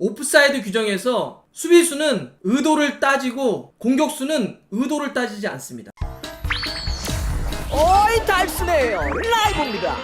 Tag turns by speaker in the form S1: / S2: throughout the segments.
S1: 오프사이드 규정에서 수비수는 의도를 따지고 공격수는 의도를 따지지 않습니다.
S2: 어이 달스네요. 라이브입니다.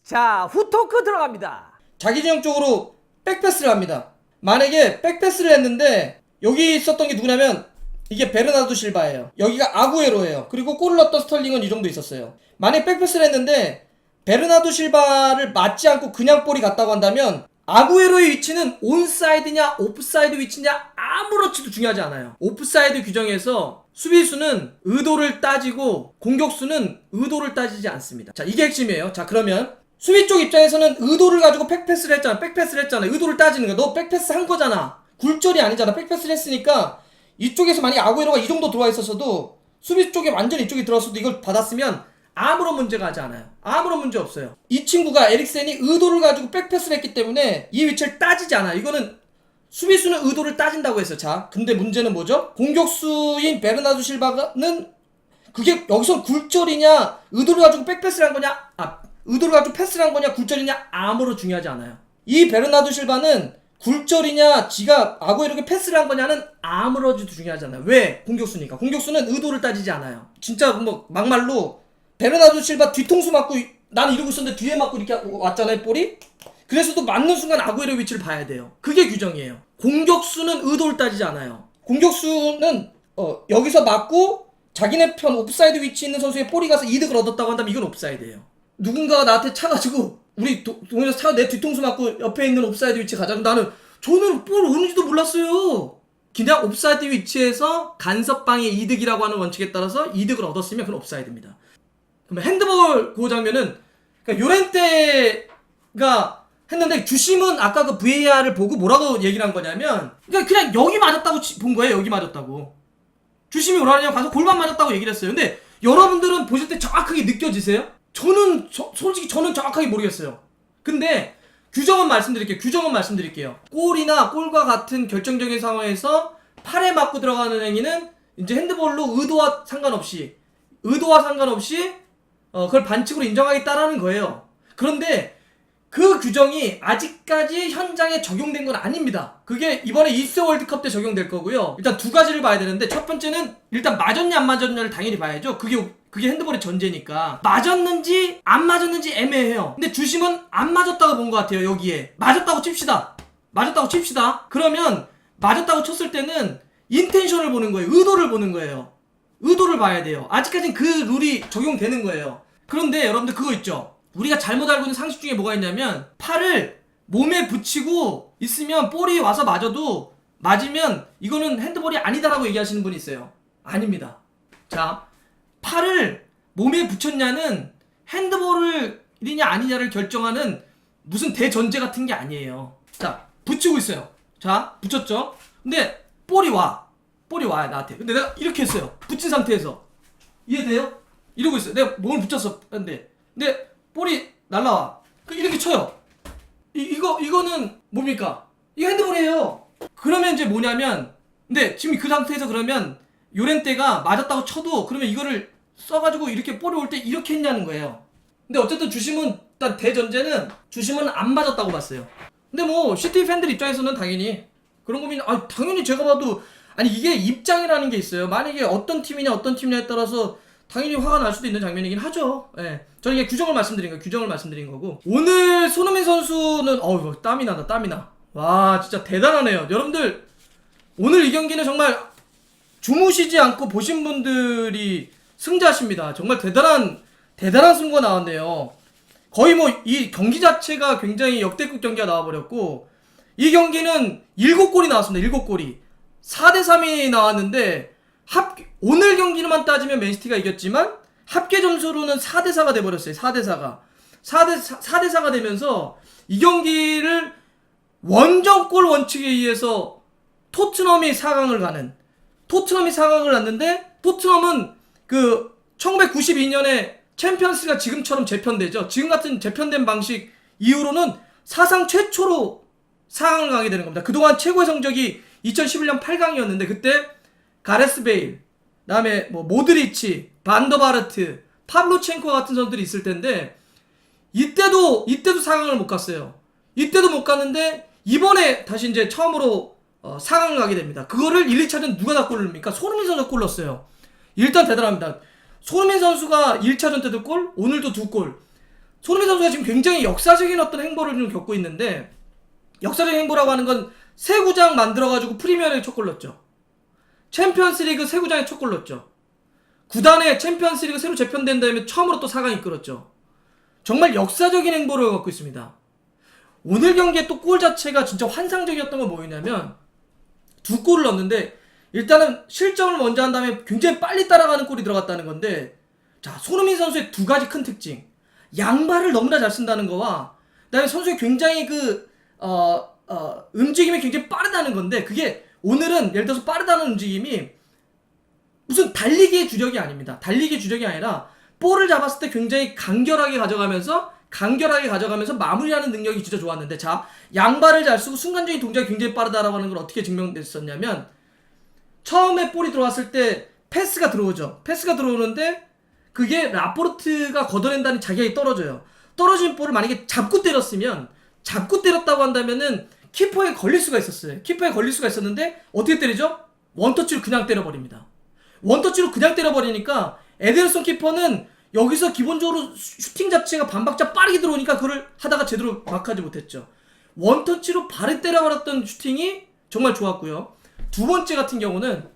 S2: 자, 후토크 들어갑니다.
S1: 자기 진영 쪽으로 백패스를 합니다. 만약에 백패스를 했는데 여기 있었던 게 누구냐면 이게 베르나르도 실바예요. 여기가 아구에로예요. 그리고 골을 넣었던 스털링은 이 정도 있었어요. 만약에 백패스를 했는데 베르나르도 실바를 맞지 않고 그냥 볼이 갔다고 한다면 아구에로의 위치는 온사이드냐 오프사이드 위치냐 아무렇지도 중요하지 않아요. 오프사이드 규정에서 수비수는 의도를 따지고 공격수는 의도를 따지지 않습니다. 자, 이게 핵심이에요. 자, 그러면 수비 쪽 입장에서는 의도를 가지고 백패스를 했잖아. 의도를 따지는 거야. 너 백패스 한 거잖아. 굴절이 아니잖아. 백패스를 했으니까 이쪽에서 만약에 아구에로가 이 정도 들어와 있었어도 수비 쪽에 완전 이쪽이 들어왔어도 이걸 받았으면 아무런 문제가 하지 않아요. 아무런 문제 없어요. 이 친구가 에릭센이 의도를 가지고 백패스를 했기 때문에 이 위치를 따지지 않아요. 이거는 수비수는 의도를 따진다고 했어요. 자, 근데 문제는 뭐죠? 공격수인 베르나르도 실바는 그게 여기선 굴절이냐 의도를 가지고 백패스를 한 거냐 의도를 가지고 패스를 한 거냐 굴절이냐 아무런 중요하지 않아요. 이 베르나르도 실바는 굴절이냐 지가 아구에로에게 패스를 한 거냐는 아무렇지도 중요하지 않아요. 왜? 공격수니까. 공격수는 의도를 따지지 않아요. 진짜 뭐 막말로 베르나르도 실바 뒤통수 맞고 나는 이러고 있었는데 뒤에 맞고 이렇게 왔잖아요, 볼이. 그래서도 맞는 순간 아구에로의 위치를 봐야 돼요. 그게 규정이에요. 공격수는 의도를 따지지 않아요. 공격수는 여기서 맞고 자기네 편 옵사이드 위치 있는 선수의 볼이 가서 이득을 얻었다고 한다면 이건 옵사이드예요. 누군가가 나한테 차가지고 우리 동현에서 차가 내 뒤통수 맞고 옆에 있는 옵사이드 위치 가자. 나는 저는 볼 오는지도 몰랐어요. 그냥 옵사이드 위치에서 간섭방의 이득이라고 하는 원칙에 따라서 이득을 얻었으면 그건 옵사이드입니다. 그러면 핸드볼 그 장면은 그러니까 요렌테가 했는데 주심은 아까 그 VAR을 보고 뭐라고 얘기를 한 거냐면 그냥 여기 맞았다고 본 거예요. 여기 맞았다고. 주심이 뭐라 하냐면 가서 골반 맞았다고 얘기를 했어요. 근데 여러분들은 보실 때 정확하게 느껴지세요? 솔직히 저는 정확하게 모르겠어요. 근데 규정은 말씀드릴게요. 골이나 골과 같은 결정적인 상황에서 팔에 맞고 들어가는 행위는 이제 핸드볼로 의도와 상관없이 그걸 반칙으로 인정하겠다라는 거예요. 그런데 그 규정이 아직까지 현장에 적용된 건 아닙니다. 그게 이번에 이스 월드컵 때 적용될 거고요. 일단 두 가지를 봐야 되는데 첫 번째는 일단 맞았냐 안 맞았냐를 당연히 봐야죠. 그게 핸드볼의 전제니까. 맞았는지 안 맞았는지 애매해요. 근데 주심은 안 맞았다고 본 것 같아요. 여기에 맞았다고 칩시다. 그러면 맞았다고 쳤을 때는 인텐션을 보는 거예요. 의도를 보는 거예요. 의도를 봐야 돼요. 아직까지는 그 룰이 적용되는 거예요. 그런데 여러분들 그거 있죠? 우리가 잘못 알고 있는 상식 중에 뭐가 있냐면 팔을 몸에 붙이고 있으면 볼이 와서 맞으면 이거는 핸드볼이 아니다라고 얘기하시는 분이 있어요. 아닙니다. 자, 팔을 몸에 붙였냐는 핸드볼이냐 아니냐를 결정하는 무슨 대전제 같은 게 아니에요. 자, 붙이고 있어요. 자, 붙였죠? 근데 볼이 와요 나한테. 근데 내가 이렇게 했어요. 붙인 상태에서. 이해돼요? 이러고 있어요. 내가 몸을 붙였어. 근데 볼이 날라와. 이렇게 쳐요. 이거는 뭡니까? 이거 핸드볼이에요. 그러면 이제 뭐냐면, 근데 지금 그 상태에서 그러면 요렌테가 맞았다고 쳐도 그러면 이거를 써가지고 이렇게 볼이 올 때 이렇게 했냐는 거예요. 근데 어쨌든 주심은 일단 대전제는 주심은 안 맞았다고 봤어요. 근데 뭐 시티 팬들 입장에서는 당연히 그런 고민 당연히 제가 봐도 이게 입장이라는 게 있어요. 만약에 어떤 팀이냐에 따라서 당연히 화가 날 수도 있는 장면이긴 하죠. 예. 저는 이게 규정을 말씀드린 거고. 오늘 손흥민 선수는 땀이 나. 와, 진짜 대단하네요. 여러분들 오늘 이 경기는 정말 주무시지 않고 보신 분들이 승자십니다. 정말 대단한 승부가 나왔네요. 거의 뭐 이 경기 자체가 굉장히 역대급 경기가 나와버렸고, 이 경기는 7골이 나왔습니다. 7골이 4대3이 나왔는데 오늘 경기만 따지면 맨시티가 이겼지만 합계 점수로는 4대4가 돼버렸어요. 4대4가 되면서 이 경기를 원정골 원칙에 의해서 토트넘이 4강을 갔는데, 토트넘은 그 1992년에 챔피언스가 지금처럼 재편되죠. 지금 같은 재편된 방식 이후로는 사상 최초로 4강을 가게 되는 겁니다. 그동안 최고의 성적이 2011년 8강이었는데 그때 가레스 베일, 그다음에 뭐 모드리치, 반더바르트, 파블로첸코 같은 선수들이 있을 텐데 이때도 4강을 못 갔어요. 이때도 못 갔는데 이번에 다시 이제 처음으로 4강을 가게 됩니다. 그거를 1, 2차전 누가 다 골을 넣습니까? 손흥민 선수가 골 넣었어요. 일단 대단합니다. 손흥민 선수가 1차전 때도 골, 오늘도 2골. 손흥민 선수가 지금 굉장히 역사적인 어떤 행보를 좀 겪고 있는데, 역사적인 행보라고 하는 건 새 구장 만들어가지고 프리미어리그 첫 골 넣었죠. 챔피언스리그 새 구장에 첫 골 넣었죠. 구단의 챔피언스리그 새로 재편된 다음에 처음으로 또 4강 이끌었죠. 정말 역사적인 행보를 갖고 있습니다. 오늘 경기에 또 골 자체가 진짜 환상적이었던 건 뭐였냐면 2골을 넣었는데 일단은 실점을 먼저 한 다음에 굉장히 빨리 따라가는 골이 들어갔다는 건데, 자, 손흥민 선수의 2가지 큰 특징, 양발을 너무나 잘 쓴다는 거와 그다음에 선수의 굉장히 움직임이 굉장히 빠르다는 건데, 그게 오늘은 예를 들어서 빠르다는 움직임이 무슨 달리기의 주력이 아닙니다. 달리기의 주력이 아니라 볼을 잡았을 때 굉장히 간결하게 가져가면서 마무리하는 능력이 진짜 좋았는데, 자, 양발을 잘 쓰고 순간적인 동작이 굉장히 빠르다라고 하는 걸 어떻게 증명됐었냐면, 처음에 볼이 들어왔을 때 패스가 들어오죠. 패스가 들어오는데 그게 라포르트가 걷어낸다는 자기가 떨어져요. 떨어진 볼을 만약에 잡고 때렸다고 한다면은 키퍼에 걸릴 수가 있었어요. 키퍼에 걸릴 수가 있었는데 어떻게 때리죠? 원터치로 그냥 때려버립니다. 원터치로 그냥 때려버리니까 에데르손 키퍼는 여기서 기본적으로 슈팅 자체가 반박자 빠르게 들어오니까 그걸 하다가 제대로 막하지 못했죠. 원터치로 발을 때려버렸던 슈팅이 정말 좋았고요. 두 번째 같은 경우는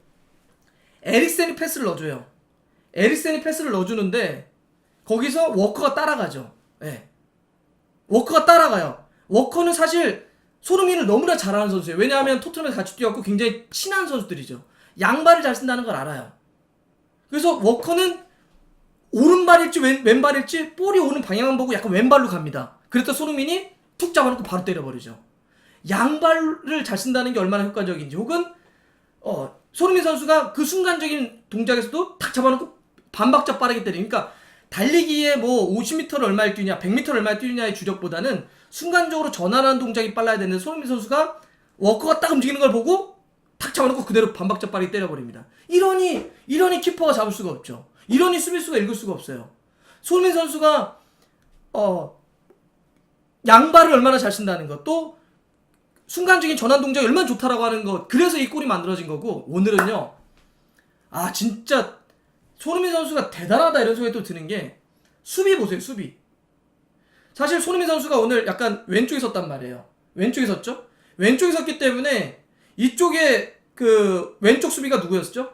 S1: 에릭센이 패스를 넣어줘요. 에릭센이 패스를 넣어주는데 거기서 워커가 따라가죠. 네. 워커가 따라가요. 워커는 사실 손흥민을 너무나 잘하는 선수예요. 왜냐하면 토트넘에서 같이 뛰었고 굉장히 친한 선수들이죠. 양발을 잘 쓴다는 걸 알아요. 그래서 워커는 오른발일지 왼발일지 볼이 오는 방향만 보고 약간 왼발로 갑니다. 그랬더니 손흥민이 툭 잡아놓고 바로 때려버리죠. 양발을 잘 쓴다는 게 얼마나 효과적인지, 혹은 손흥민 선수가 그 순간적인 동작에서도 탁 잡아놓고 반박자 빠르게 때리니까, 달리기에 뭐 50m를 얼마에 뛰냐 100m를 얼마에 뛰느냐의 주력보다는 순간적으로 전환하는 동작이 빨라야 되는데, 손흥민 선수가 워커가 딱 움직이는 걸 보고 탁 잡아놓고 그대로 반박자 빠르게 때려버립니다. 이러니 키퍼가 잡을 수가 없죠. 이러니 수비수가 읽을 수가 없어요. 손흥민 선수가 양발을 얼마나 잘 쓴다는 것, 또 순간적인 전환 동작이 얼마나 좋다라고 하는 것, 그래서 이 골이 만들어진 거고, 오늘은요, 아 진짜 손흥민 선수가 대단하다 이런 생각이 또 드는 게, 수비 보세요. 수비. 사실 손흥민 선수가 오늘 약간 왼쪽에 섰단 말이에요. 왼쪽에 섰죠? 왼쪽에 섰기 때문에 이쪽에 그 왼쪽 수비가 누구였죠?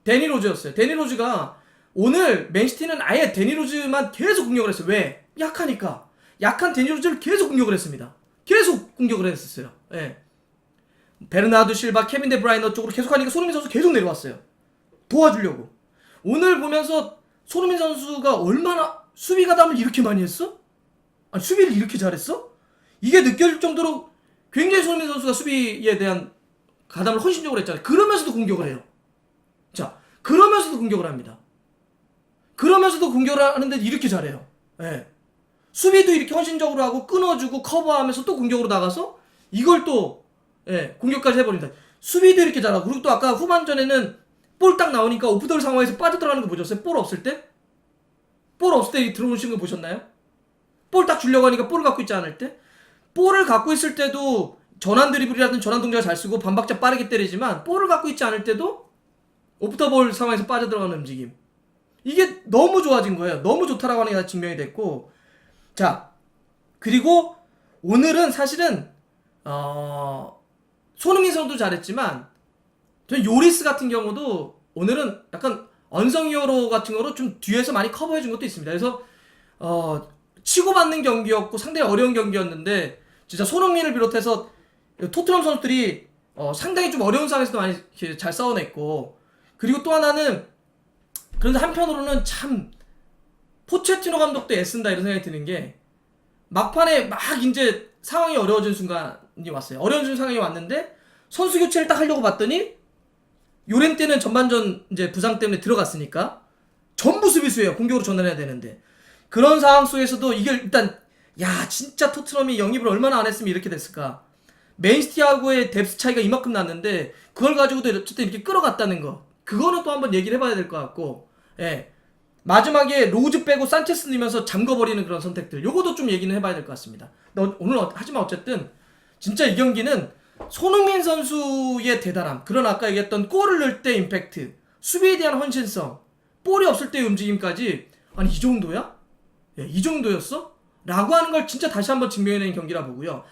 S1: 데니 로즈였어요. 데니 로즈가 오늘 맨시티는 아예 데니 로즈만 계속 공격을 했어요. 왜? 약하니까. 약한 데니 로즈를 계속 공격을 했습니다. 계속 공격을 했었어요. 예. 베르나르도 실바, 케빈 데 브라이너 쪽으로 계속 하니까 손흥민 선수 계속 내려왔어요. 도와주려고. 오늘 보면서 손흥민 선수가 얼마나 수비 가담을 이렇게 많이 했어? 아니, 수비를 이렇게 잘했어? 이게 느껴질 정도로 굉장히 손흥민 선수가 수비에 대한 가담을 헌신적으로 했잖아요. 그러면서도 공격을 해요. 자, 그러면서도 공격을 합니다. 그러면서도 공격을 하는데 이렇게 잘해요. 예. 수비도 이렇게 헌신적으로 하고 끊어주고 커버하면서 또 공격으로 나가서 이걸 또 공격까지 해버립니다. 수비도 이렇게 잘하고, 그리고 또 아까 후반전에는 볼 딱 나오니까 오프더블 상황에서 빠져들어가는 거 보셨어요? 볼 없을 때? 볼 없을 때 들어오시는 거 보셨나요? 볼 딱 주려고 하니까 볼을 갖고 있지 않을 때? 볼을 갖고 있을 때도 전환 드리블이라든 전환 동작을 잘 쓰고 반박자 빠르게 때리지만, 볼을 갖고 있지 않을 때도 오프더볼 상황에서 빠져들어가는 움직임, 이게 너무 좋아진 거예요. 너무 좋다라고 하는 게 다 증명이 됐고, 자, 그리고 오늘은 사실은 손흥민 선수도 잘했지만 저는 요리스 같은 경우도 오늘은 약간 언성 히어로 같은 거로 좀 뒤에서 많이 커버해준 것도 있습니다. 그래서 치고받는 경기였고 상당히 어려운 경기였는데, 진짜 손흥민을 비롯해서 토트넘 선수들이 상당히 좀 어려운 상황에서도 많이 잘 싸워냈고, 그리고 또 하나는, 그런데 한편으로는 참 포체티노 감독도 애쓴다 이런 생각이 드는 게, 막판에 막 이제 상황이 어려워진 순간이 왔어요. 어려워진 상황이 왔는데 선수 교체를 딱 하려고 봤더니, 요렌테는 전반전 이제 부상 때문에 들어갔으니까 전부 수비수예요. 공격으로 전환해야 되는데, 그런 상황 속에서도 이게 일단, 야 진짜 토트넘이 영입을 얼마나 안 했으면 이렇게 됐을까. 맨시티하고의 뎁스 차이가 이만큼 났는데 그걸 가지고도 어쨌든 이렇게 끌어갔다는 거, 그거는 또 한번 얘기를 해봐야 될 것 같고, 예. 마지막에 로즈 빼고 산체스 넣으면서 잠궈버리는 그런 선택들, 요것도 좀 얘기는 해봐야 될 것 같습니다. 오늘 하지만 어쨌든 진짜 이 경기는 손흥민 선수의 대단함, 그런 아까 얘기했던 골을 넣을 때 임팩트, 수비에 대한 헌신성, 볼이 없을 때의 움직임까지, 아니 이 정도야? 이 정도였어? 라고 하는 걸 진짜 다시 한번 증명해낸 경기라 보고요.